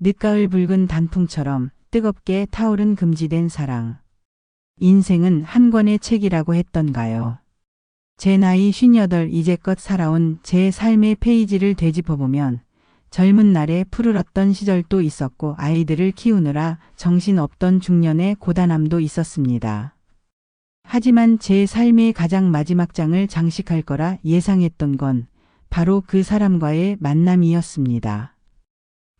늦가을 붉은 단풍처럼 뜨겁게 타오른 금지된 사랑. 인생은 한 권의 책이라고 했던가요? 제 나이 58 이제껏 살아온 제 삶의 페이지를 되짚어보면 젊은 날에 푸르렀던 시절도 있었고 아이들을 키우느라 정신없던 중년의 고단함도 있었습니다. 하지만 제 삶의 가장 마지막 장을 장식할 거라 예상했던 건 바로 그 사람과의 만남이었습니다.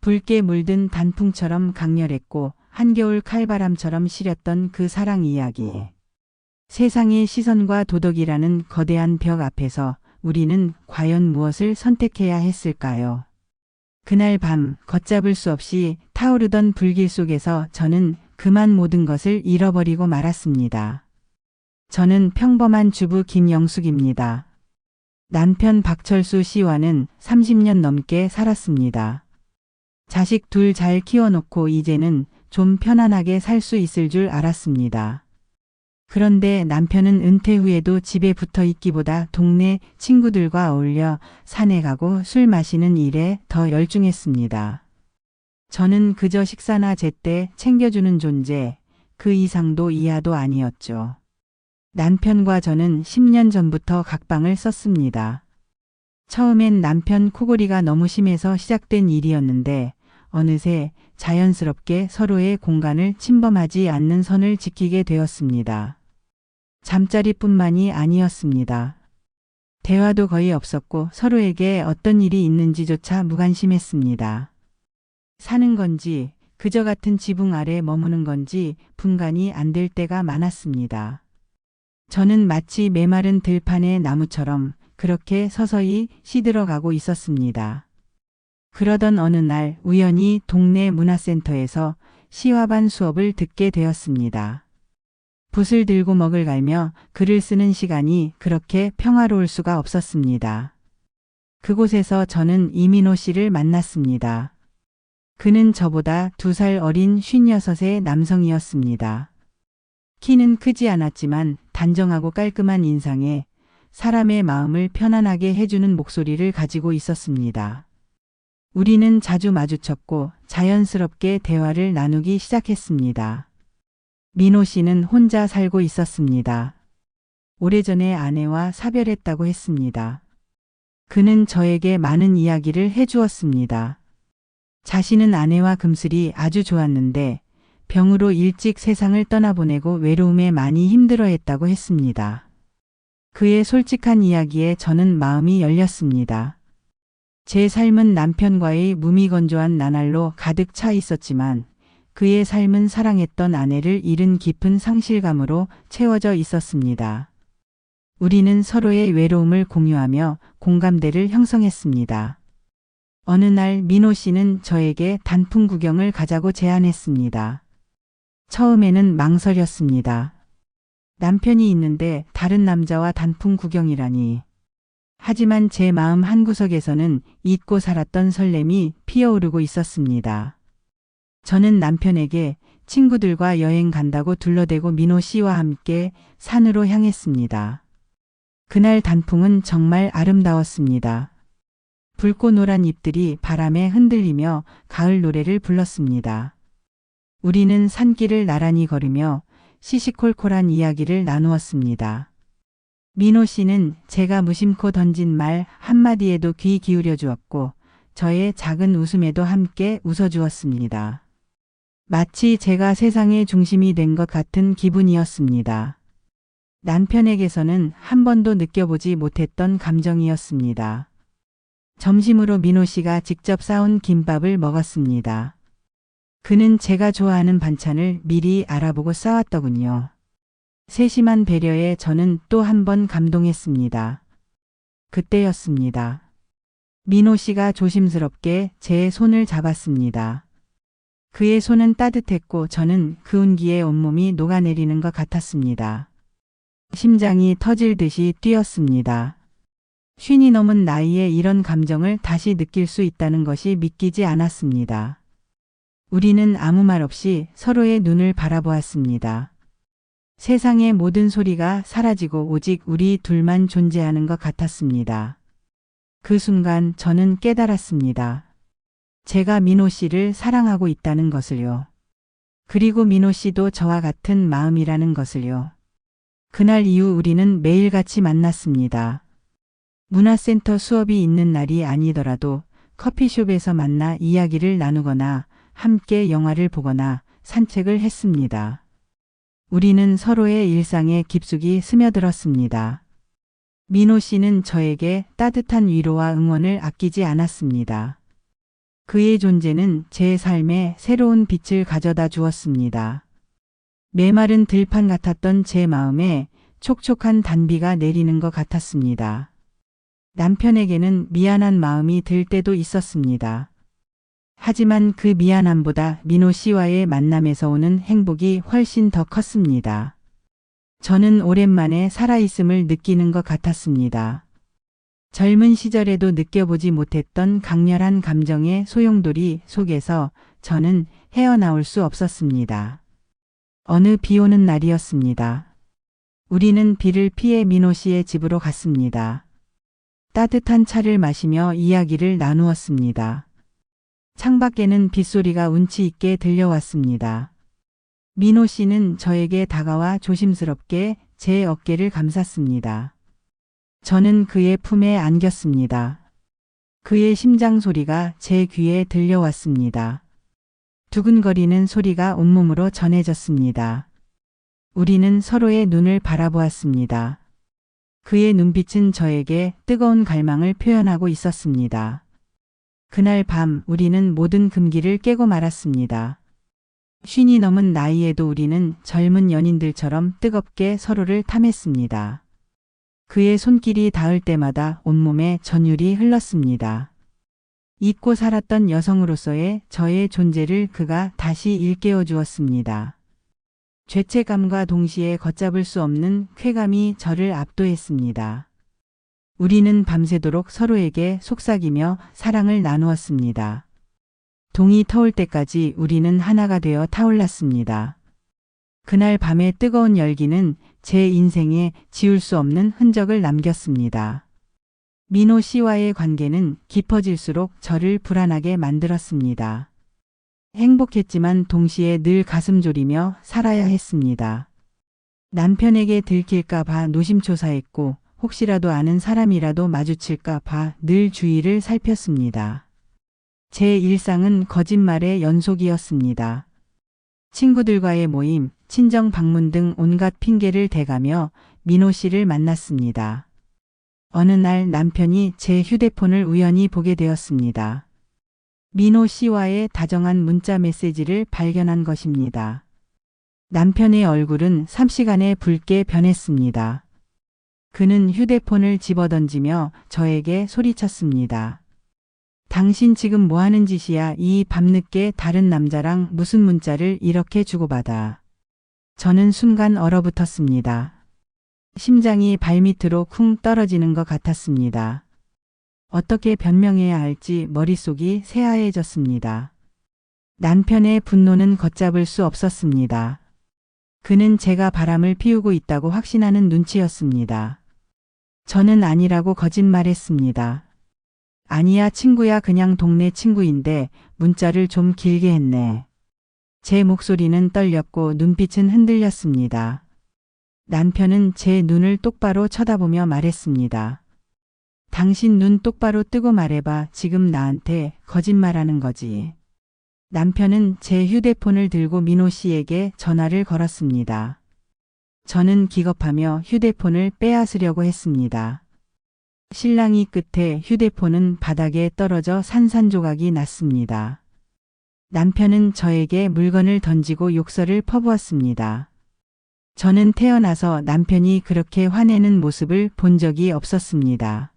붉게 물든 단풍처럼 강렬했고 한겨울 칼바람처럼 시렸던 그 사랑 이야기. 세상의 시선과 도덕이라는 거대한 벽 앞에서 우리는 과연 무엇을 선택해야 했을까요? 그날 밤 걷잡을 수 없이 타오르던 불길 속에서 저는 그만 모든 것을 잃어버리고 말았습니다. 저는 평범한 주부 김영숙입니다. 남편 박철수 씨와는 30년 넘게 살았습니다. 자식 둘 잘 키워놓고 이제는 좀 편안하게 살 수 있을 줄 알았습니다. 그런데 남편은 은퇴 후에도 집에 붙어 있기보다 동네 친구들과 어울려 산에 가고 술 마시는 일에 더 열중했습니다. 저는 그저 식사나 제때 챙겨주는 존재, 그 이상도 이하도 아니었죠. 남편과 저는 10년 전부터 각방을 썼습니다. 처음엔 남편 코골이가 너무 심해서 시작된 일이었는데 어느새 자연스럽게 서로의 공간을 침범하지 않는 선을 지키게 되었습니다. 잠자리뿐만이 아니었습니다. 대화도 거의 없었고 서로에게 어떤 일이 있는지조차 무관심했습니다. 사는 건지 그저 같은 지붕 아래 머무는 건지 분간이 안 될 때가 많았습니다. 저는 마치 메마른 들판의 나무처럼 그렇게 서서히 시들어가고 있었습니다. 그러던 어느 날 우연히 동네 문화센터에서 시화반 수업을 듣게 되었습니다. 붓을 들고 먹을 갈며 글을 쓰는 시간이 그렇게 평화로울 수가 없었습니다. 그곳에서 저는 이민호 씨를 만났습니다. 그는 저보다 2살 어린 56의 남성이었습니다. 키는 크지 않았지만 단정하고 깔끔한 인상에 사람의 마음을 편안하게 해주는 목소리를 가지고 있었습니다. 우리는 자주 마주쳤고 자연스럽게 대화를 나누기 시작했습니다. 민호 씨는 혼자 살고 있었습니다. 오래전에 아내와 사별했다고 했습니다. 그는 저에게 많은 이야기를 해주었습니다. 자신은 아내와 금슬이 아주 좋았는데 병으로 일찍 세상을 떠나보내고 외로움에 많이 힘들어했다고 했습니다. 그의 솔직한 이야기에 저는 마음이 열렸습니다. 제 삶은 남편과의 무미건조한 나날로 가득 차 있었지만 그의 삶은 사랑했던 아내를 잃은 깊은 상실감으로 채워져 있었습니다. 우리는 서로의 외로움을 공유하며 공감대를 형성했습니다. 어느 날 민호 씨는 저에게 단풍 구경을 가자고 제안했습니다. 처음에는 망설였습니다. 남편이 있는데 다른 남자와 단풍 구경이라니. 하지만 제 마음 한구석에서는 잊고 살았던 설렘이 피어오르고 있었습니다. 저는 남편에게 친구들과 여행 간다고 둘러대고 민호 씨와 함께 산으로 향했습니다. 그날 단풍은 정말 아름다웠습니다. 붉고 노란 잎들이 바람에 흔들리며 가을 노래를 불렀습니다. 우리는 산길을 나란히 걸으며 시시콜콜한 이야기를 나누었습니다. 민호 씨는 제가 무심코 던진 말 한마디에도 귀 기울여 주었고 저의 작은 웃음에도 함께 웃어주었습니다. 마치 제가 세상의 중심이 된 것 같은 기분이었습니다. 남편에게서는 한 번도 느껴보지 못했던 감정이었습니다. 점심으로 민호 씨가 직접 싸온 김밥을 먹었습니다. 그는 제가 좋아하는 반찬을 미리 알아보고 싸왔더군요. 세심한 배려에 저는 또 한 번 감동했습니다. 그때였습니다. 민호 씨가 조심스럽게 제 손을 잡았습니다. 그의 손은 따뜻했고 저는 그 온기에 온몸이 녹아내리는 것 같았습니다. 심장이 터질 듯이 뛰었습니다. 50이 넘은 나이에 이런 감정을 다시 느낄 수 있다는 것이 믿기지 않았습니다. 우리는 아무 말 없이 서로의 눈을 바라보았습니다. 세상의 모든 소리가 사라지고 오직 우리 둘만 존재하는 것 같았습니다. 그 순간 저는 깨달았습니다. 제가 민호 씨를 사랑하고 있다는 것을요. 그리고 민호 씨도 저와 같은 마음이라는 것을요. 그날 이후 우리는 매일같이 만났습니다. 문화센터 수업이 있는 날이 아니더라도 커피숍에서 만나 이야기를 나누거나 함께 영화를 보거나 산책을 했습니다. 우리는 서로의 일상에 깊숙이 스며들었습니다. 민호 씨는 저에게 따뜻한 위로와 응원을 아끼지 않았습니다. 그의 존재는 제 삶에 새로운 빛을 가져다 주었습니다. 메마른 들판 같았던 제 마음에 촉촉한 단비가 내리는 것 같았습니다. 남편에게는 미안한 마음이 들 때도 있었습니다. 하지만 그 미안함보다 민호 씨와의 만남에서 오는 행복이 훨씬 더 컸습니다. 저는 오랜만에 살아있음을 느끼는 것 같았습니다. 젊은 시절에도 느껴보지 못했던 강렬한 감정의 소용돌이 속에서 저는 헤어나올 수 없었습니다. 어느 비 오는 날이었습니다. 우리는 비를 피해 민호 씨의 집으로 갔습니다. 따뜻한 차를 마시며 이야기를 나누었습니다. 창밖에는 빗소리가 운치 있게 들려왔습니다. 민호 씨는 저에게 다가와 조심스럽게 제 어깨를 감쌌습니다. 저는 그의 품에 안겼습니다. 그의 심장 소리가 제 귀에 들려왔습니다. 두근거리는 소리가 온몸으로 전해졌습니다. 우리는 서로의 눈을 바라보았습니다. 그의 눈빛은 저에게 뜨거운 갈망을 표현하고 있었습니다. 그날 밤 우리는 모든 금기를 깨고 말았습니다. 50이 넘은 나이에도 우리는 젊은 연인들처럼 뜨겁게 서로를 탐했습니다. 그의 손길이 닿을 때마다 온몸에 전율이 흘렀습니다. 잊고 살았던 여성으로서의 저의 존재를 그가 다시 일깨워 주었습니다. 죄책감과 동시에 걷잡을 수 없는 쾌감이 저를 압도했습니다. 우리는 밤새도록 서로에게 속삭이며 사랑을 나누었습니다. 동이 터올 때까지 우리는 하나가 되어 타올랐습니다. 그날 밤의 뜨거운 열기는 제 인생에 지울 수 없는 흔적을 남겼습니다. 민호 씨와의 관계는 깊어질수록 저를 불안하게 만들었습니다. 행복했지만 동시에 늘 가슴 졸이며 살아야 했습니다. 남편에게 들킬까 봐 노심초사했고 혹시라도 아는 사람이라도 마주칠까 봐 늘 주위를 살폈습니다. 제 일상은 거짓말의 연속이었습니다. 친구들과의 모임, 친정 방문 등 온갖 핑계를 대가며 민호 씨를 만났습니다. 어느 날 남편이 제 휴대폰을 우연히 보게 되었습니다. 민호 씨와의 다정한 문자 메시지를 발견한 것입니다. 남편의 얼굴은 삽시간에 붉게 변했습니다. 그는 휴대폰을 집어던지며 저에게 소리쳤습니다. 당신 지금 뭐하는 짓이야? 이 밤늦게 다른 남자랑 무슨 문자를 이렇게 주고받아. 저는 순간 얼어붙었습니다. 심장이 발밑으로 쿵 떨어지는 것 같았습니다. 어떻게 변명해야 할지 머릿속이 새하얘졌습니다. 남편의 분노는 걷잡을 수 없었습니다. 그는 제가 바람을 피우고 있다고 확신하는 눈치였습니다. 저는 아니라고 거짓말했습니다. 아니야 친구야 그냥 동네 친구인데 문자를 좀 길게 했네. 제 목소리는 떨렸고 눈빛은 흔들렸습니다. 남편은 제 눈을 똑바로 쳐다보며 말했습니다. 당신 눈 똑바로 뜨고 말해봐. 지금 나한테 거짓말하는 거지. 남편은 제 휴대폰을 들고 민호 씨에게 전화를 걸었습니다. 저는 기겁하며 휴대폰을 빼앗으려고 했습니다. 실랑이 끝에 휴대폰은 바닥에 떨어져 산산조각이 났습니다. 남편은 저에게 물건을 던지고 욕설을 퍼부었습니다. 저는 태어나서 남편이 그렇게 화내는 모습을 본 적이 없었습니다.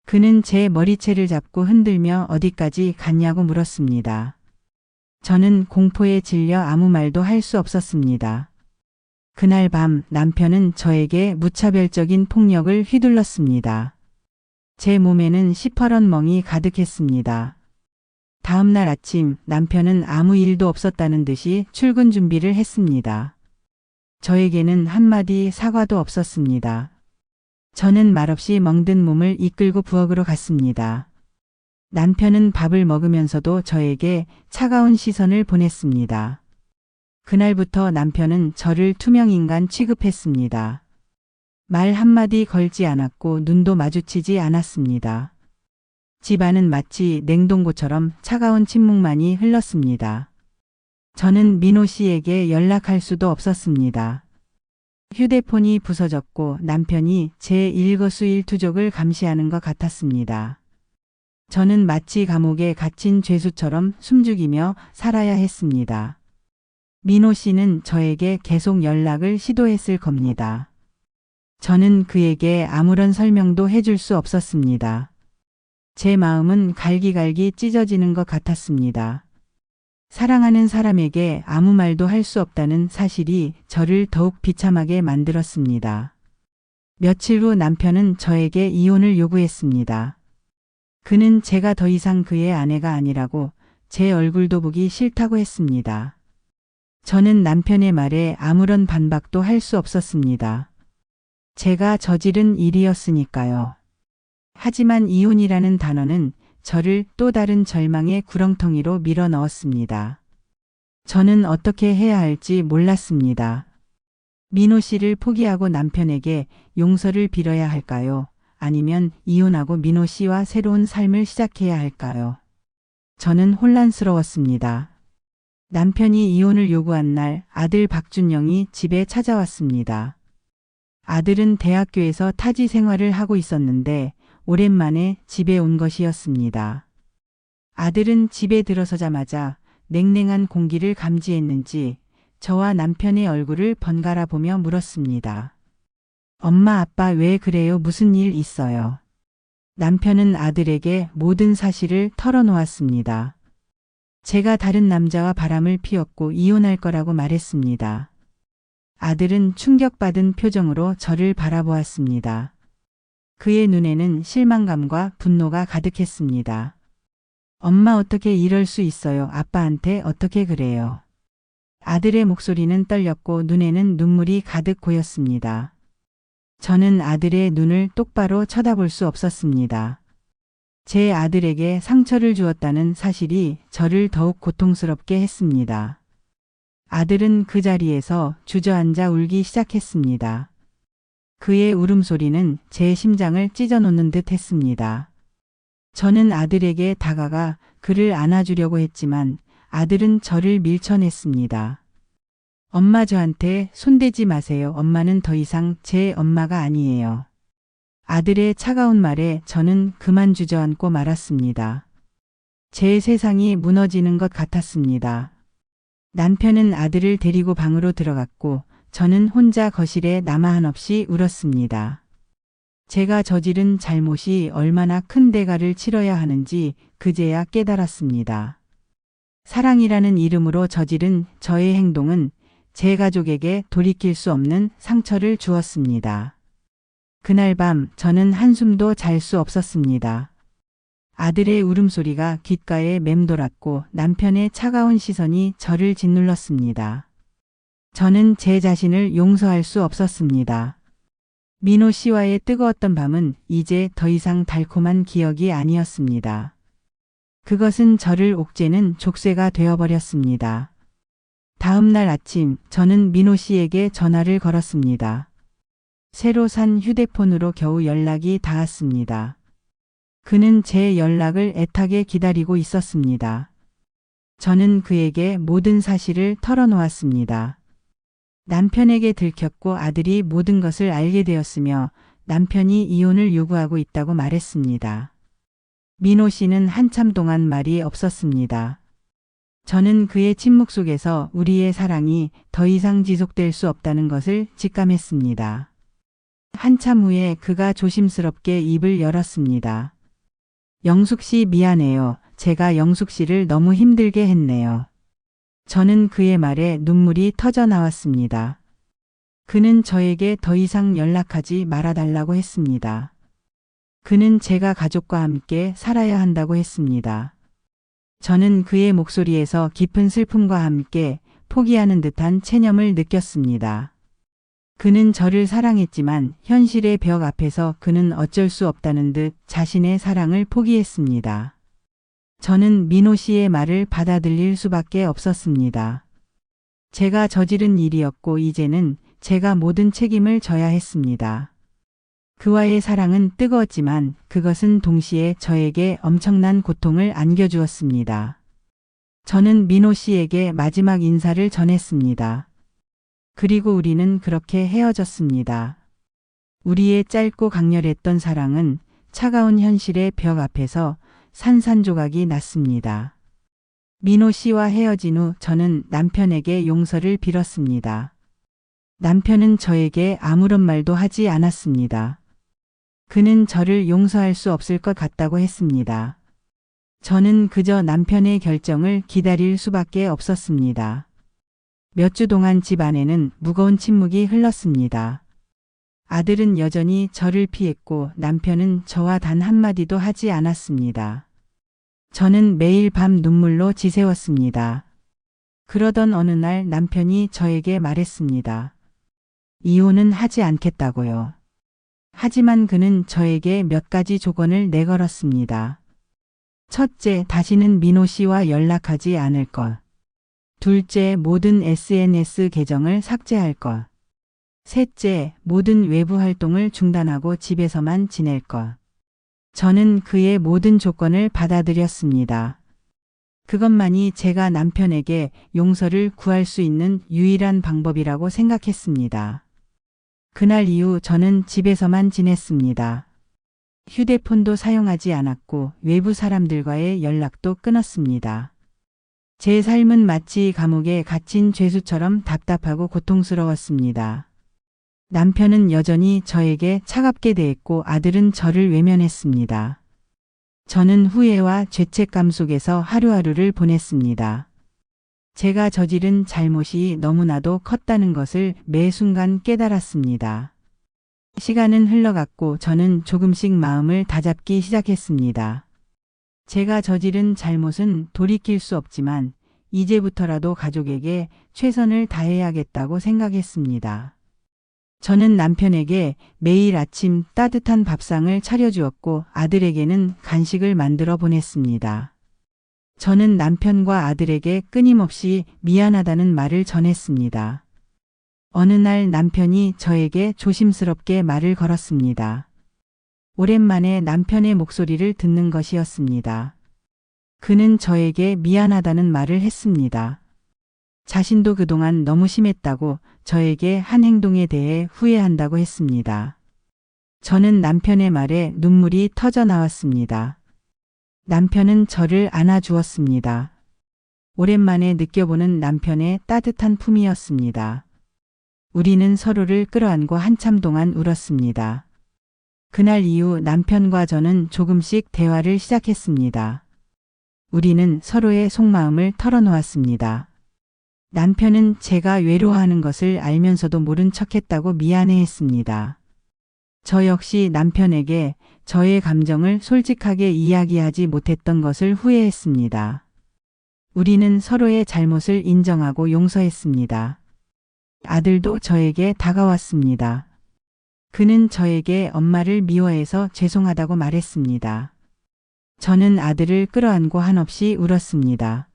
그는 제 머리채를 잡고 흔들며 어디까지 갔냐고 물었습니다. 저는 공포에 질려 아무 말도 할 수 없었습니다. 그날 밤 남편은 저에게 무차별적인 폭력을 휘둘렀습니다. 제 몸에는 시퍼런 멍이 가득했습니다. 다음 날 아침 남편은 아무 일도 없었다는 듯이 출근 준비를 했습니다. 저에게는 한마디 사과도 없었습니다. 저는 말없이 멍든 몸을 이끌고 부엌으로 갔습니다. 남편은 밥을 먹으면서도 저에게 차가운 시선을 보냈습니다. 그날부터 남편은 저를 투명인간 취급했습니다. 말 한마디 걸지 않았고 눈도 마주치지 않았습니다. 집안은 마치 냉동고처럼 차가운 침묵만이 흘렀습니다. 저는 민호 씨에게 연락할 수도 없었습니다. 휴대폰이 부서졌고 남편이 제 일거수일투족을 감시하는 것 같았습니다. 저는 마치 감옥에 갇힌 죄수처럼 숨죽이며 살아야 했습니다. 민호 씨는 저에게 계속 연락을 시도했을 겁니다. 저는 그에게 아무런 설명도 해줄 수 없었습니다. 제 마음은 갈기갈기 찢어지는 것 같았습니다. 사랑하는 사람에게 아무 말도 할 수 없다는 사실이 저를 더욱 비참하게 만들었습니다. 며칠 후 남편은 저에게 이혼을 요구했습니다. 그는 제가 더 이상 그의 아내가 아니라고 제 얼굴도 보기 싫다고 했습니다. 저는 남편의 말에 아무런 반박도 할 수 없었습니다. 제가 저지른 일이었으니까요. 하지만 이혼이라는 단어는 저를 또 다른 절망의 구렁텅이로 밀어 넣었습니다. 저는 어떻게 해야 할지 몰랐습니다. 민호 씨를 포기하고 남편에게 용서를 빌어야 할까요? 아니면 이혼하고 민호 씨와 새로운 삶을 시작해야 할까요? 저는 혼란스러웠습니다. 남편이 이혼을 요구한 날 아들 박준영이 집에 찾아왔습니다. 아들은 대학교에서 타지 생활을 하고 있었는데 오랜만에 집에 온 것이었습니다. 아들은 집에 들어서자마자 냉랭한 공기를 감지했는지 저와 남편의 얼굴을 번갈아 보며 물었습니다. 엄마, 아빠 왜 그래요? 무슨 일 있어요? 남편은 아들에게 모든 사실을 털어놓았습니다. 제가 다른 남자와 바람을 피웠고 이혼할 거라고 말했습니다. 아들은 충격받은 표정으로 저를 바라보았습니다. 그의 눈에는 실망감과 분노가 가득했습니다. 엄마 어떻게 이럴 수 있어요? 아빠한테 어떻게 그래요? 아들의 목소리는 떨렸고 눈에는 눈물이 가득 고였습니다. 저는 아들의 눈을 똑바로 쳐다볼 수 없었습니다. 제 아들에게 상처를 주었다는 사실이 저를 더욱 고통스럽게 했습니다. 아들은 그 자리에서 주저앉아 울기 시작했습니다. 그의 울음소리는 제 심장을 찢어놓는 듯 했습니다. 저는 아들에게 다가가 그를 안아주려고 했지만 아들은 저를 밀쳐냈습니다. 엄마, 저한테 손대지 마세요. 엄마는 더 이상 제 엄마가 아니에요. 아들의 차가운 말에 저는 그만 주저앉고 말았습니다. 제 세상이 무너지는 것 같았습니다. 남편은 아들을 데리고 방으로 들어갔고 저는 혼자 거실에 남아 한없이 울었습니다. 제가 저지른 잘못이 얼마나 큰 대가를 치러야 하는지 그제야 깨달았습니다. 사랑이라는 이름으로 저지른 저의 행동은 제 가족에게 돌이킬 수 없는 상처를 주었습니다. 그날 밤 저는 한숨도 잘 수 없었습니다. 아들의 울음소리가 귓가에 맴돌았고 남편의 차가운 시선이 저를 짓눌렀습니다. 저는 제 자신을 용서할 수 없었습니다. 민호 씨와의 뜨거웠던 밤은 이제 더 이상 달콤한 기억이 아니었습니다. 그것은 저를 옥죄는 족쇄가 되어버렸습니다. 다음 날 아침 저는 민호 씨에게 전화를 걸었습니다. 새로 산 휴대폰으로 겨우 연락이 닿았습니다. 그는 제 연락을 애타게 기다리고 있었습니다. 저는 그에게 모든 사실을 털어놓았습니다. 남편에게 들켰고 아들이 모든 것을 알게 되었으며 남편이 이혼을 요구하고 있다고 말했습니다. 민호 씨는 한참 동안 말이 없었습니다. 저는 그의 침묵 속에서 우리의 사랑이 더 이상 지속될 수 없다는 것을 직감했습니다. 한참 후에 그가 조심스럽게 입을 열었습니다. 영숙 씨, 미안해요. 제가 영숙 씨를 너무 힘들게 했네요. 저는 그의 말에 눈물이 터져 나왔습니다. 그는 저에게 더 이상 연락하지 말아달라고 했습니다. 그는 제가 가족과 함께 살아야 한다고 했습니다. 저는 그의 목소리에서 깊은 슬픔과 함께 포기하는 듯한 체념을 느꼈습니다. 그는 저를 사랑했지만 현실의 벽 앞에서 그는 어쩔 수 없다는 듯 자신의 사랑을 포기했습니다. 저는 민호 씨의 말을 받아들일 수밖에 없었습니다. 제가 저지른 일이었고 이제는 제가 모든 책임을 져야 했습니다. 그와의 사랑은 뜨거웠지만 그것은 동시에 저에게 엄청난 고통을 안겨주었습니다. 저는 민호 씨에게 마지막 인사를 전했습니다. 그리고 우리는 그렇게 헤어졌습니다. 우리의 짧고 강렬했던 사랑은 차가운 현실의 벽 앞에서 산산조각이 났습니다. 민호 씨와 헤어진 후 저는 남편에게 용서를 빌었습니다. 남편은 저에게 아무런 말도 하지 않았습니다. 그는 저를 용서할 수 없을 것 같다고 했습니다. 저는 그저 남편의 결정을 기다릴 수밖에 없었습니다. 몇 주 동안 집 안에는 무거운 침묵이 흘렀습니다. 아들은 여전히 저를 피했고 남편은 저와 단 한마디도 하지 않았습니다. 저는 매일 밤 눈물로 지새웠습니다. 그러던 어느 날 남편이 저에게 말했습니다. 이혼은 하지 않겠다고요. 하지만 그는 저에게 몇 가지 조건을 내걸었습니다. 첫째, 다시는 민호 씨와 연락하지 않을 것. 둘째, 모든 SNS 계정을 삭제할 것. 셋째, 모든 외부 활동을 중단하고 집에서만 지낼 것. 저는 그의 모든 조건을 받아들였습니다. 그것만이 제가 남편에게 용서를 구할 수 있는 유일한 방법이라고 생각했습니다. 그날 이후 저는 집에서만 지냈습니다. 휴대폰도 사용하지 않았고 외부 사람들과의 연락도 끊었습니다. 제 삶은 마치 감옥에 갇힌 죄수처럼 답답하고 고통스러웠습니다. 남편은 여전히 저에게 차갑게 대했고 아들은 저를 외면했습니다. 저는 후회와 죄책감 속에서 하루하루를 보냈습니다. 제가 저지른 잘못이 너무나도 컸다는 것을 매 순간 깨달았습니다. 시간은 흘러갔고 저는 조금씩 마음을 다잡기 시작했습니다. 제가 저지른 잘못은 돌이킬 수 없지만 이제부터라도 가족에게 최선을 다해야겠다고 생각했습니다. 저는 남편에게 매일 아침 따뜻한 밥상을 차려주었고 아들에게는 간식을 만들어 보냈습니다. 저는 남편과 아들에게 끊임없이 미안하다는 말을 전했습니다. 어느 날 남편이 저에게 조심스럽게 말을 걸었습니다. 오랜만에 남편의 목소리를 듣는 것이었습니다. 그는 저에게 미안하다는 말을 했습니다. 자신도 그동안 너무 심했다고 저에게 한 행동에 대해 후회한다고 했습니다. 저는 남편의 말에 눈물이 터져 나왔습니다. 남편은 저를 안아주었습니다. 오랜만에 느껴보는 남편의 따뜻한 품이었습니다. 우리는 서로를 끌어안고 한참 동안 울었습니다. 그날 이후 남편과 저는 조금씩 대화를 시작했습니다. 우리는 서로의 속마음을 털어놓았습니다. 남편은 제가 외로워하는 것을 알면서도 모른 척했다고 미안해했습니다. 저 역시 남편에게 저의 감정을 솔직하게 이야기하지 못했던 것을 후회했습니다. 우리는 서로의 잘못을 인정하고 용서했습니다. 아들도 저에게 다가왔습니다. 그는 저에게 엄마를 미워해서 죄송하다고 말했습니다. 저는 아들을 끌어안고 한없이 울었습니다.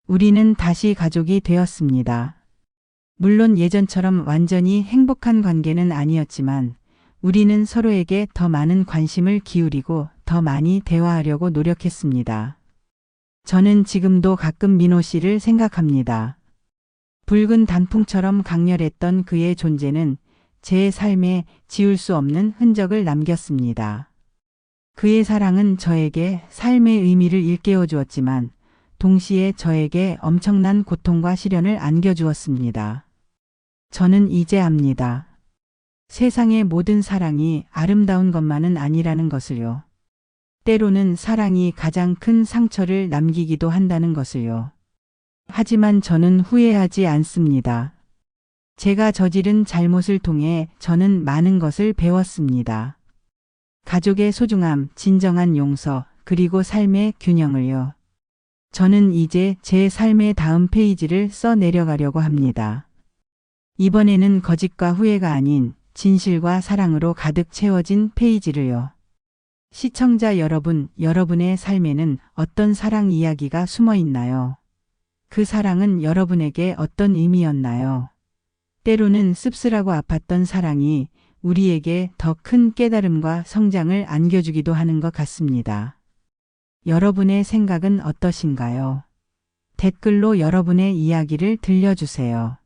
우리는 다시 가족이 되었습니다. 물론 예전처럼 완전히 행복한 관계는 아니었지만 우리는 서로에게 더 많은 관심을 기울이고 더 많이 대화하려고 노력했습니다. 저는 지금도 가끔 민호 씨를 생각합니다. 붉은 단풍처럼 강렬했던 그의 존재는 제 삶에 지울 수 없는 흔적을 남겼습니다. 그의 사랑은 저에게 삶의 의미를 일깨워 주었지만 동시에 저에게 엄청난 고통과 시련을 안겨주었습니다. 저는 이제 압니다. 세상의 모든 사랑이 아름다운 것만은 아니라는 것을요. 때로는 사랑이 가장 큰 상처를 남기기도 한다는 것을요. 하지만 저는 후회하지 않습니다. 제가 저지른 잘못을 통해 저는 많은 것을 배웠습니다. 가족의 소중함, 진정한 용서, 그리고 삶의 균형을요. 저는 이제 제 삶의 다음 페이지를 써 내려가려고 합니다. 이번에는 거짓과 후회가 아닌 진실과 사랑으로 가득 채워진 페이지를요. 시청자 여러분, 여러분의 삶에는 어떤 사랑 이야기가 숨어 있나요? 그 사랑은 여러분에게 어떤 의미였나요? 때로는 씁쓸하고 아팠던 사랑이 우리에게 더 큰 깨달음과 성장을 안겨주기도 하는 것 같습니다. 여러분의 생각은 어떠신가요? 댓글로 여러분의 이야기를 들려주세요.